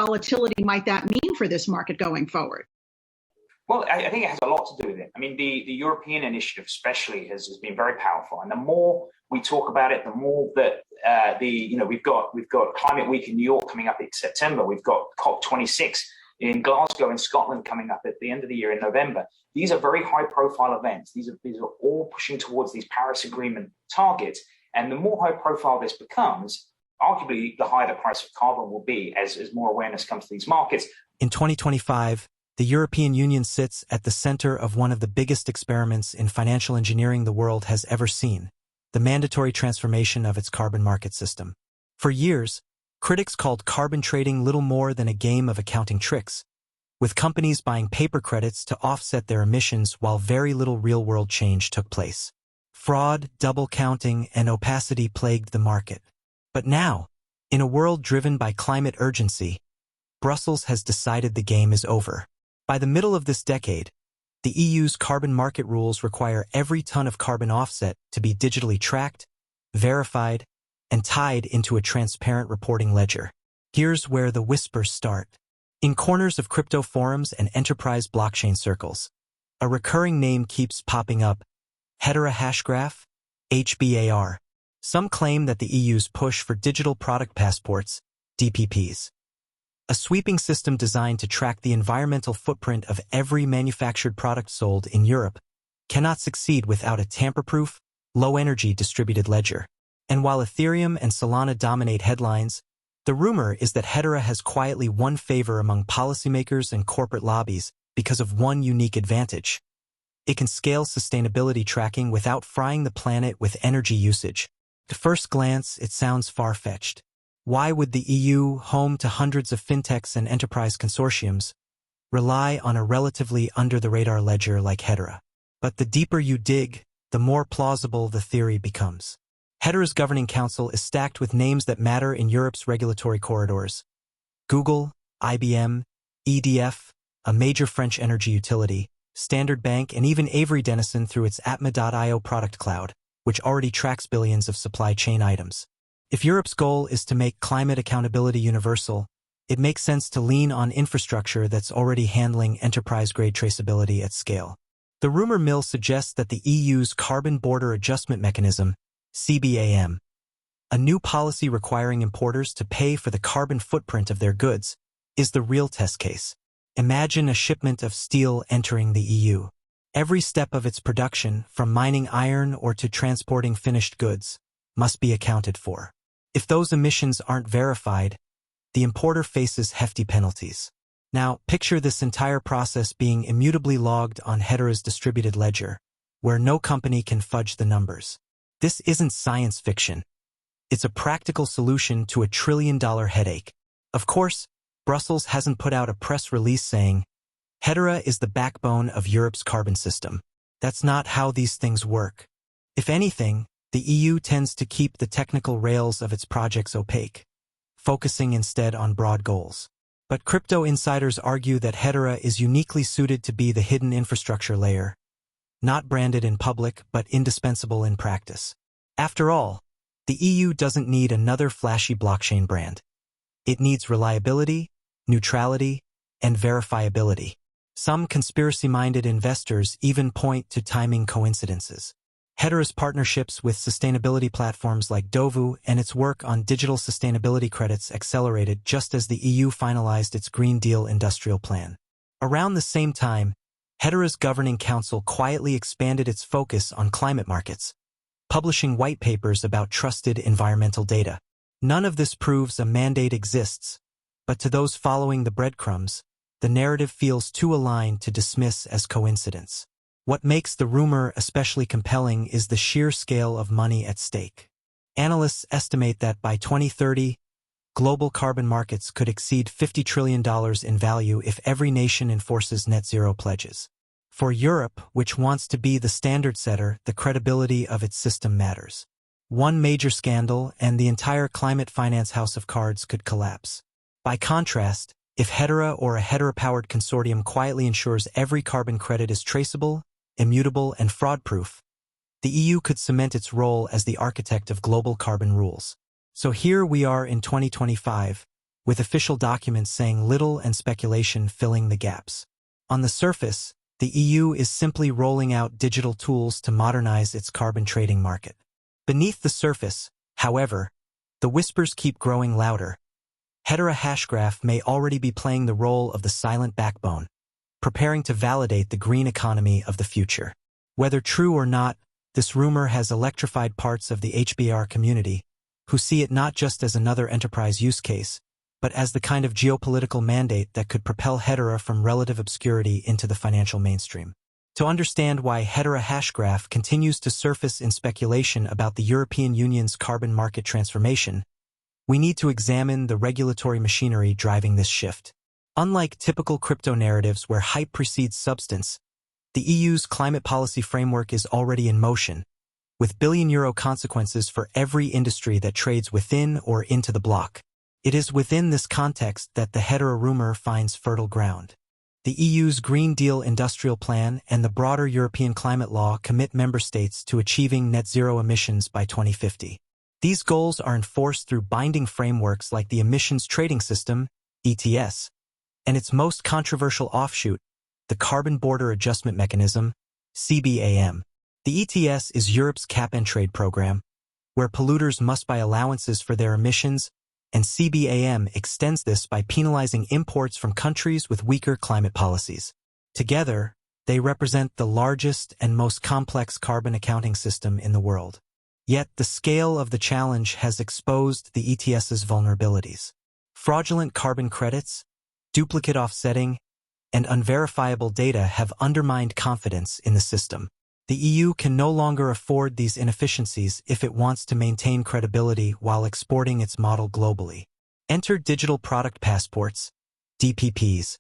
volatility might that mean for this market going forward? Well, I think it has a lot to do with it. I mean, the European initiative especially has been very powerful, and the more we talk about it, the more that we've got Climate Week in New York coming up in September. We've got COP26 in Glasgow in Scotland coming up at the end of the year in November. These are very high-profile events. These are all pushing towards these Paris Agreement targets, and the more high-profile this becomes, arguably the higher the price of carbon will be as more awareness comes to these markets. In 2025. The European Union sits at the center of one of the biggest experiments in financial engineering the world has ever seen, the mandatory transformation of its carbon market system. For years, critics called carbon trading little more than a game of accounting tricks, with companies buying paper credits to offset their emissions while very little real-world change took place. Fraud, double counting, and opacity plagued the market. But now, in a world driven by climate urgency, Brussels has decided the game is over. By the middle of this decade, the EU's carbon market rules require every ton of carbon offset to be digitally tracked, verified, and tied into a transparent reporting ledger. Here's where the whispers start. In corners of crypto forums and enterprise blockchain circles, a recurring name keeps popping up: Hedera Hashgraph, HBAR. Some claim that the EU's push for digital product passports, DPPs, a sweeping system designed to track the environmental footprint of every manufactured product sold in Europe, cannot succeed without a tamper-proof, low-energy distributed ledger. And while Ethereum and Solana dominate headlines, the rumor is that Hedera has quietly won favor among policymakers and corporate lobbies because of one unique advantage. It can scale sustainability tracking without frying the planet with energy usage. At first glance, it sounds far-fetched. Why would the EU, home to hundreds of fintechs and enterprise consortiums, rely on a relatively under-the-radar ledger like Hedera? But the deeper you dig, the more plausible the theory becomes. Hedera's governing council is stacked with names that matter in Europe's regulatory corridors: Google, IBM, EDF, a major French energy utility, Standard Bank, and even Avery Dennison through its Atma.io product cloud, which already tracks billions of supply chain items. If Europe's goal is to make climate accountability universal, it makes sense to lean on infrastructure that's already handling enterprise-grade traceability at scale. The rumor mill suggests that the EU's Carbon Border Adjustment Mechanism, CBAM, a new policy requiring importers to pay for the carbon footprint of their goods, is the real test case. Imagine a shipment of steel entering the EU. Every step of its production, from mining iron or to transporting finished goods, must be accounted for. If those emissions aren't verified, the importer faces hefty penalties. Now, picture this entire process being immutably logged on Hedera's distributed ledger, where no company can fudge the numbers. This isn't science fiction. It's a practical solution to a trillion-dollar headache. Of course, Brussels hasn't put out a press release saying, Hedera is the backbone of Europe's carbon system. That's not how these things work. If anything, the EU tends to keep the technical rails of its projects opaque, focusing instead on broad goals. But crypto insiders argue that Hedera is uniquely suited to be the hidden infrastructure layer, not branded in public but indispensable in practice. After all, the EU doesn't need another flashy blockchain brand. It needs reliability, neutrality, and verifiability. Some conspiracy-minded investors even point to timing coincidences. Hedera's partnerships with sustainability platforms like Dovu and its work on digital sustainability credits accelerated just as the EU finalized its Green Deal industrial plan. Around the same time, Hedera's governing council quietly expanded its focus on climate markets, publishing white papers about trusted environmental data. None of this proves a mandate exists, but to those following the breadcrumbs, the narrative feels too aligned to dismiss as coincidence. What makes the rumor especially compelling is the sheer scale of money at stake. Analysts estimate that by 2030, global carbon markets could exceed $50 trillion in value if every nation enforces net zero pledges. For Europe, which wants to be the standard setter, the credibility of its system matters. One major scandal and the entire climate finance house of cards could collapse. By contrast, if Hedera or a Hedera-powered consortium quietly ensures every carbon credit is traceable, immutable, and fraud-proof, the EU could cement its role as the architect of global carbon rules. So here we are in 2025, with official documents saying little and speculation filling the gaps. On the surface, the EU is simply rolling out digital tools to modernize its carbon trading market. Beneath the surface, however, the whispers keep growing louder. Hedera Hashgraph may already be playing the role of the silent backbone, preparing to validate the green economy of the future. Whether true or not, this rumor has electrified parts of the HBAR community, who see it not just as another enterprise use case, but as the kind of geopolitical mandate that could propel Hedera from relative obscurity into the financial mainstream. To understand why Hedera Hashgraph continues to surface in speculation about the European Union's carbon market transformation, we need to examine the regulatory machinery driving this shift. Unlike typical crypto narratives where hype precedes substance, the EU's climate policy framework is already in motion, with billion-euro consequences for every industry that trades within or into the bloc. It is within this context that the Hedera rumor finds fertile ground. The EU's Green Deal Industrial Plan and the broader European climate law commit member states to achieving net zero emissions by 2050. These goals are enforced through binding frameworks like the Emissions Trading System, ETS, and its most controversial offshoot, the Carbon Border Adjustment Mechanism, CBAM. The ETS is Europe's cap-and-trade program, where polluters must buy allowances for their emissions, and CBAM extends this by penalizing imports from countries with weaker climate policies. Together, they represent the largest and most complex carbon accounting system in the world. Yet the scale of the challenge has exposed the ETS's vulnerabilities. Fraudulent carbon credits, duplicate offsetting, and unverifiable data have undermined confidence in the system. The EU can no longer afford these inefficiencies if it wants to maintain credibility while exporting its model globally. Enter digital product passports, DPPs,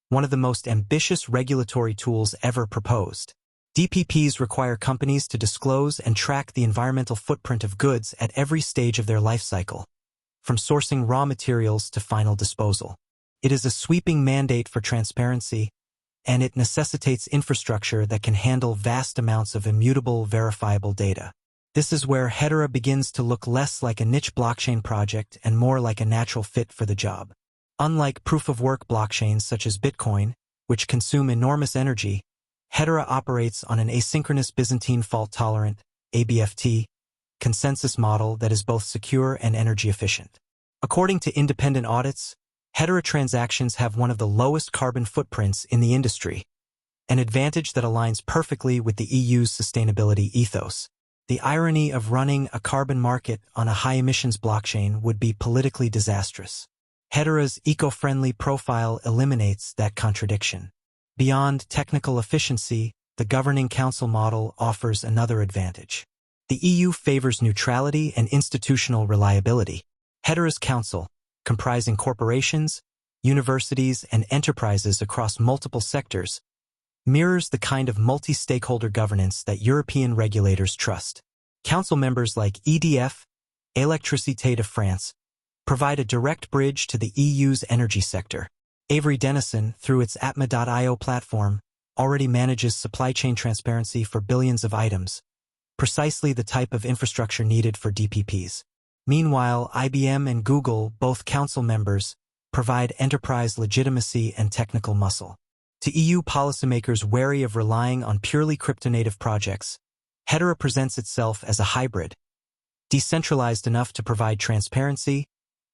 one of the most ambitious regulatory tools ever proposed. DPPs require companies to disclose and track the environmental footprint of goods at every stage of their life cycle, from sourcing raw materials to final disposal. It is a sweeping mandate for transparency, and it necessitates infrastructure that can handle vast amounts of immutable, verifiable data. This is where Hedera begins to look less like a niche blockchain project and more like a natural fit for the job. Unlike proof-of-work blockchains such as Bitcoin, which consume enormous energy, Hedera operates on an asynchronous Byzantine fault-tolerant, ABFT, consensus model that is both secure and energy efficient. According to independent audits, Hedera transactions have one of the lowest carbon footprints in the industry, an advantage that aligns perfectly with the EU's sustainability ethos. The irony of running a carbon market on a high-emissions blockchain would be politically disastrous. Hedera's eco-friendly profile eliminates that contradiction. Beyond technical efficiency, the governing council model offers another advantage. The EU favors neutrality and institutional reliability. Hedera's council, comprising corporations, universities, and enterprises across multiple sectors, mirrors the kind of multi-stakeholder governance that European regulators trust. Council members like EDF, Électricité de France, provide a direct bridge to the EU's energy sector. Avery Dennison, through its Atma.io platform, already manages supply chain transparency for billions of items, precisely the type of infrastructure needed for DPPs. Meanwhile, IBM and Google, both council members, provide enterprise legitimacy and technical muscle. To EU policymakers wary of relying on purely crypto-native projects, Hedera presents itself as a hybrid, decentralized enough to provide transparency,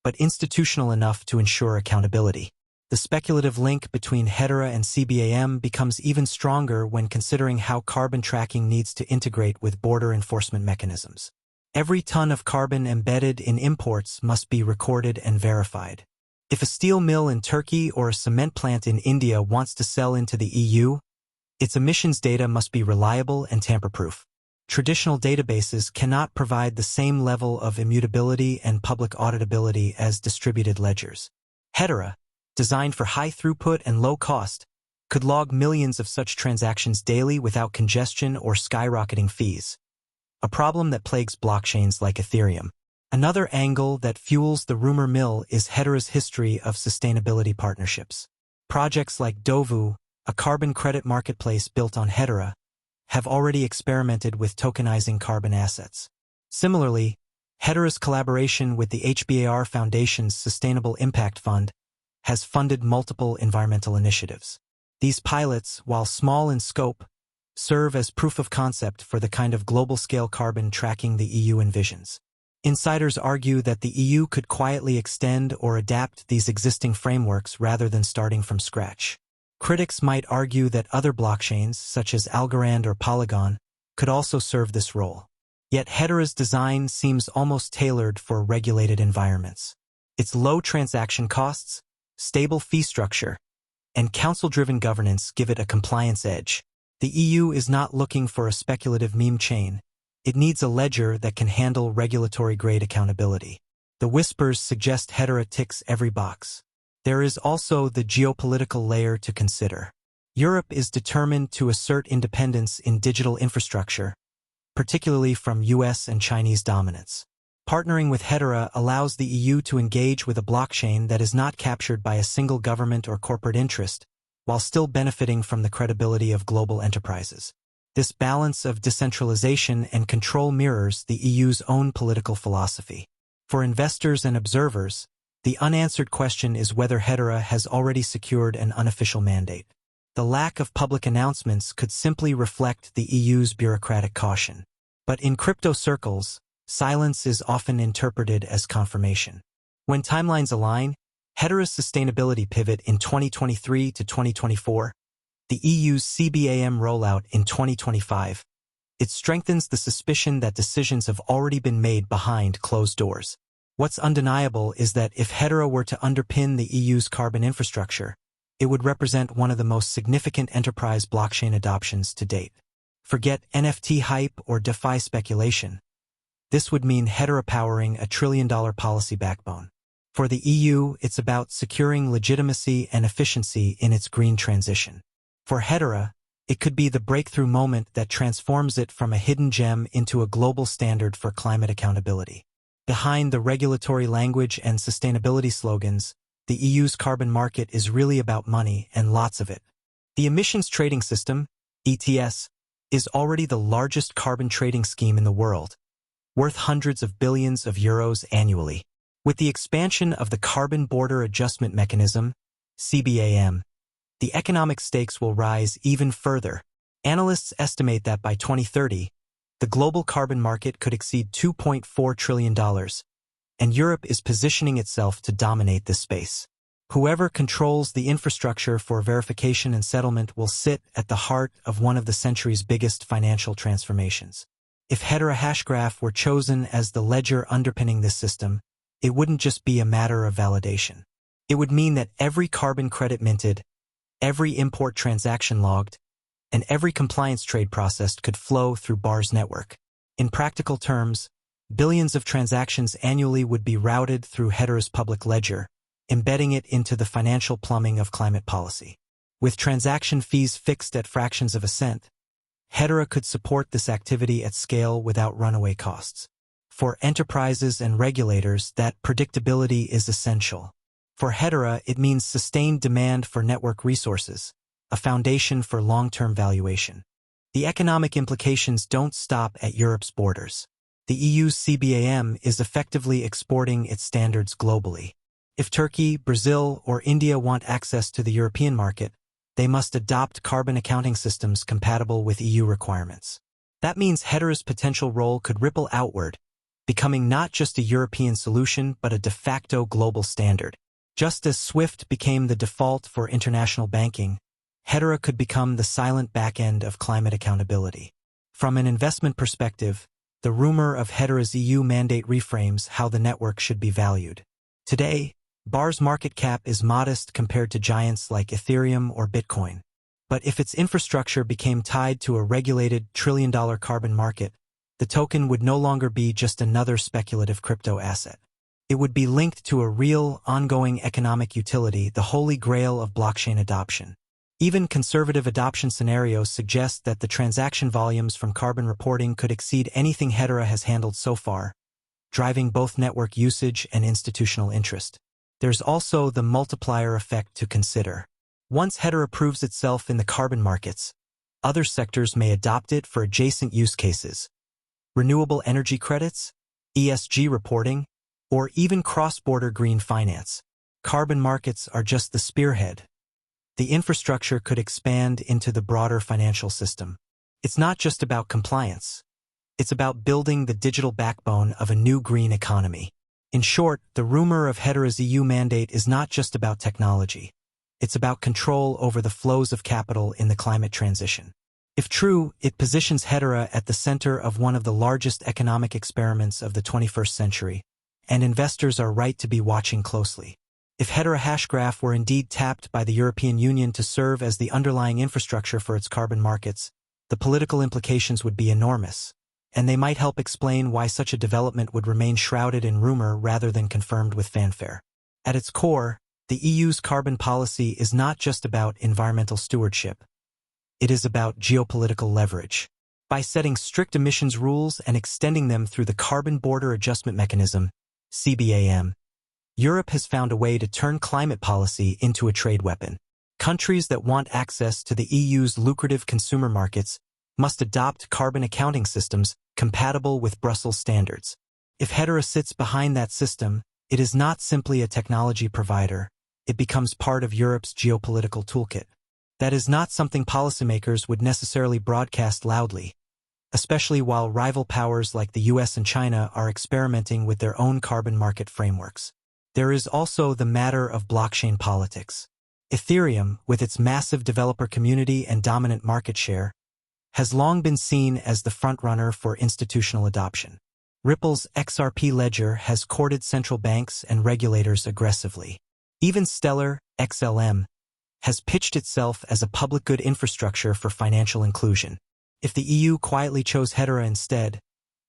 but institutional enough to ensure accountability. The speculative link between Hedera and CBAM becomes even stronger when considering how carbon tracking needs to integrate with border enforcement mechanisms. Every ton of carbon embedded in imports must be recorded and verified. If a steel mill in Turkey or a cement plant in India wants to sell into the EU, its emissions data must be reliable and tamper-proof. Traditional databases cannot provide the same level of immutability and public auditability as distributed ledgers. Hedera, designed for high throughput and low cost, could log millions of such transactions daily without congestion or skyrocketing fees, a problem that plagues blockchains like Ethereum. Another angle that fuels the rumor mill is Hedera's history of sustainability partnerships. Projects like Dovu, a carbon credit marketplace built on Hedera, have already experimented with tokenizing carbon assets. Similarly, Hedera's collaboration with the HBAR Foundation's Sustainable Impact Fund has funded multiple environmental initiatives. These pilots, while small in scope, serve as proof of concept for the kind of global-scale carbon tracking the EU envisions. Insiders argue that the EU could quietly extend or adapt these existing frameworks rather than starting from scratch. Critics might argue that other blockchains, such as Algorand or Polygon, could also serve this role. Yet Hedera's design seems almost tailored for regulated environments. Its low transaction costs, stable fee structure, and council-driven governance give it a compliance edge. The EU is not looking for a speculative meme chain. It needs a ledger that can handle regulatory-grade accountability. The whispers suggest Hedera ticks every box. There is also the geopolitical layer to consider. Europe is determined to assert independence in digital infrastructure, particularly from US and Chinese dominance. Partnering with Hedera allows the EU to engage with a blockchain that is not captured by a single government or corporate interest, while still benefiting from the credibility of global enterprises. This balance of decentralization and control mirrors the EU's own political philosophy. For investors and observers, the unanswered question is whether Hedera has already secured an unofficial mandate. The lack of public announcements could simply reflect the EU's bureaucratic caution. But in crypto circles, silence is often interpreted as confirmation. When timelines align, Hedera's sustainability pivot in 2023 to 2024, the EU's CBAM rollout in 2025, it strengthens the suspicion that decisions have already been made behind closed doors. What's undeniable is that if Hedera were to underpin the EU's carbon infrastructure, it would represent one of the most significant enterprise blockchain adoptions to date. Forget NFT hype or DeFi speculation. This would mean Hedera powering a trillion-dollar policy backbone. For the EU, it's about securing legitimacy and efficiency in its green transition. For Hedera, it could be the breakthrough moment that transforms it from a hidden gem into a global standard for climate accountability. Behind the regulatory language and sustainability slogans, the EU's carbon market is really about money, and lots of it. The emissions trading system, ETS, is already the largest carbon trading scheme in the world, worth hundreds of billions of euros annually. With the expansion of the Carbon Border Adjustment Mechanism, CBAM, the economic stakes will rise even further. Analysts estimate that by 2030, the global carbon market could exceed $2.4 trillion, and Europe is positioning itself to dominate this space. Whoever controls the infrastructure for verification and settlement will sit at the heart of one of the century's biggest financial transformations. If Hedera Hashgraph were chosen as the ledger underpinning this system, it wouldn't just be a matter of validation. It would mean that every carbon credit minted, every import transaction logged, and every compliance trade processed could flow through BAR's network. In practical terms, billions of transactions annually would be routed through Hedera's public ledger, embedding it into the financial plumbing of climate policy. With transaction fees fixed at fractions of a cent, Hedera could support this activity at scale without runaway costs. For enterprises and regulators, that predictability is essential. For Hedera, it means sustained demand for network resources, a foundation for long-term valuation. The economic implications don't stop at Europe's borders. The EU's CBAM is effectively exporting its standards globally. If Turkey, Brazil, or India want access to the European market, they must adopt carbon accounting systems compatible with EU requirements. That means Hedera's potential role could ripple outward, becoming not just a European solution but a de facto global standard. Just as SWIFT became the default for international banking, Hedera could become the silent backend of climate accountability. From an investment perspective, the rumor of Hedera's EU mandate reframes how the network should be valued. Today, BAR's market cap is modest compared to giants like Ethereum or Bitcoin. But if its infrastructure became tied to a regulated trillion-dollar carbon market, the token would no longer be just another speculative crypto asset. It would be linked to a real, ongoing economic utility, the holy grail of blockchain adoption. Even conservative adoption scenarios suggest that the transaction volumes from carbon reporting could exceed anything Hedera has handled so far, driving both network usage and institutional interest. There's also the multiplier effect to consider. Once Hedera proves itself in the carbon markets, other sectors may adopt it for adjacent use cases. Renewable energy credits, ESG reporting, or even cross-border green finance. Carbon markets are just the spearhead. The infrastructure could expand into the broader financial system. It's not just about compliance. It's about building the digital backbone of a new green economy. In short, the rumor of Hedera's EU mandate is not just about technology. It's about control over the flows of capital in the climate transition. If true, it positions Hedera at the center of one of the largest economic experiments of the 21st century, and investors are right to be watching closely. If Hedera Hashgraph were indeed tapped by the European Union to serve as the underlying infrastructure for its carbon markets, the political implications would be enormous, and they might help explain why such a development would remain shrouded in rumor rather than confirmed with fanfare. At its core, the EU's carbon policy is not just about environmental stewardship. It is about geopolitical leverage. By setting strict emissions rules and extending them through the Carbon Border Adjustment Mechanism, CBAM, Europe has found a way to turn climate policy into a trade weapon. Countries that want access to the EU's lucrative consumer markets must adopt carbon accounting systems compatible with Brussels standards. If Hedera sits behind that system, it is not simply a technology provider. It becomes part of Europe's geopolitical toolkit. That is not something policymakers would necessarily broadcast loudly, especially while rival powers like the US and China are experimenting with their own carbon market frameworks. There is also the matter of blockchain politics. Ethereum, with its massive developer community and dominant market share, has long been seen as the frontrunner for institutional adoption. Ripple's XRP ledger has courted central banks and regulators aggressively. Even Stellar, XLM, has pitched itself as a public good infrastructure for financial inclusion. If the EU quietly chose Hedera instead,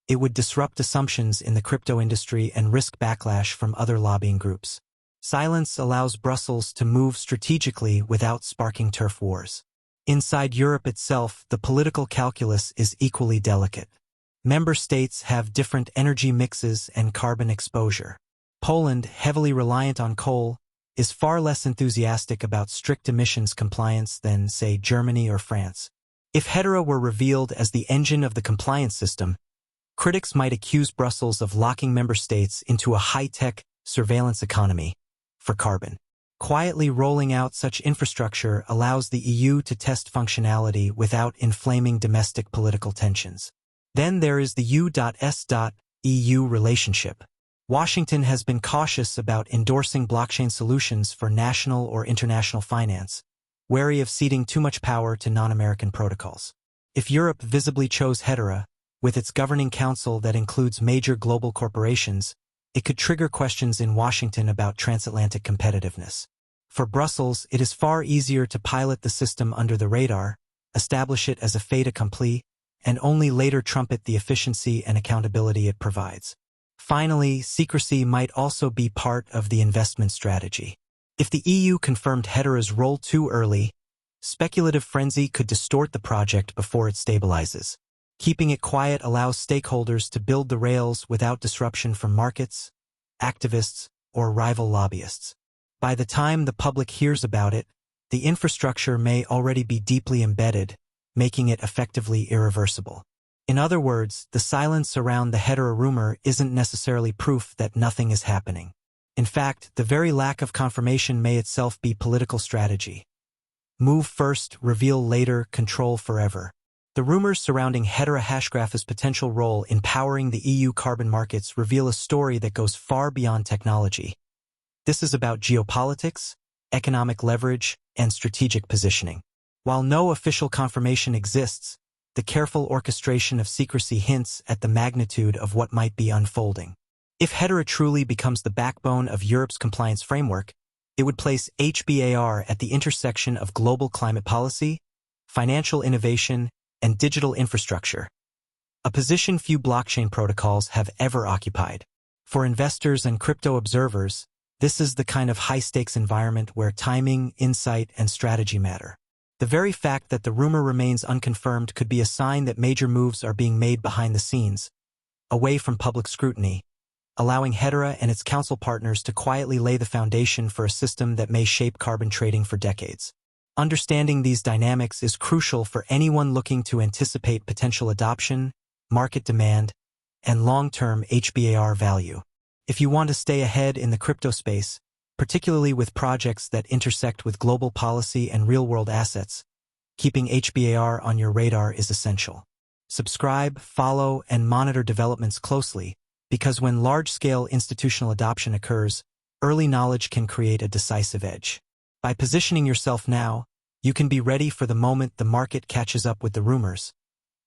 it would disrupt assumptions in the crypto industry and risk backlash from other lobbying groups. Silence allows Brussels to move strategically without sparking turf wars. Inside Europe itself, the political calculus is equally delicate. Member states have different energy mixes and carbon exposure. Poland, heavily reliant on coal, is far less enthusiastic about strict emissions compliance than, say, Germany or France. If Hedera were revealed as the engine of the compliance system, critics might accuse Brussels of locking member states into a high-tech surveillance economy for carbon. Quietly rolling out such infrastructure allows the EU to test functionality without inflaming domestic political tensions. Then there is the U.S.-EU relationship. Washington has been cautious about endorsing blockchain solutions for national or international finance, wary of ceding too much power to non-American protocols. If Europe visibly chose Hedera, with its governing council that includes major global corporations, it could trigger questions in Washington about transatlantic competitiveness. For Brussels, it is far easier to pilot the system under the radar, establish it as a fait accompli, and only later trumpet the efficiency and accountability it provides. Finally, secrecy might also be part of the investment strategy. If the EU confirmed Hedera's role too early, speculative frenzy could distort the project before it stabilizes. Keeping it quiet allows stakeholders to build the rails without disruption from markets, activists, or rival lobbyists. By the time the public hears about it, the infrastructure may already be deeply embedded, making it effectively irreversible. In other words, the silence around the Hedera rumor isn't necessarily proof that nothing is happening. In fact, the very lack of confirmation may itself be political strategy. Move first, reveal later, control forever. The rumors surrounding Hedera Hashgraph's potential role in powering the EU carbon markets reveal a story that goes far beyond technology. This is about geopolitics, economic leverage, and strategic positioning. While no official confirmation exists, the careful orchestration of secrecy hints at the magnitude of what might be unfolding. If Hedera truly becomes the backbone of Europe's compliance framework, it would place HBAR at the intersection of global climate policy, financial innovation, and digital infrastructure, a position few blockchain protocols have ever occupied. For investors and crypto observers, this is the kind of high-stakes environment where timing, insight, and strategy matter. The very fact that the rumor remains unconfirmed could be a sign that major moves are being made behind the scenes, away from public scrutiny, allowing Hedera and its council partners to quietly lay the foundation for a system that may shape carbon trading for decades. Understanding these dynamics is crucial for anyone looking to anticipate potential adoption, market demand, and long-term HBAR value. If you want to stay ahead in the crypto space, particularly with projects that intersect with global policy and real-world assets, keeping HBAR on your radar is essential. Subscribe, follow, and monitor developments closely, because when large-scale institutional adoption occurs, early knowledge can create a decisive edge. By positioning yourself now, you can be ready for the moment the market catches up with the rumors,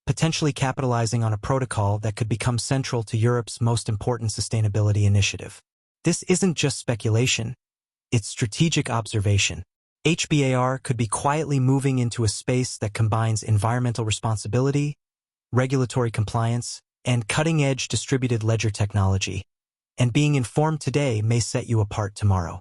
potentially capitalizing on a protocol that could become central to Europe's most important sustainability initiative. This isn't just speculation, it's strategic observation. HBAR could be quietly moving into a space that combines environmental responsibility, regulatory compliance, and cutting-edge distributed ledger technology. And being informed today may set you apart tomorrow.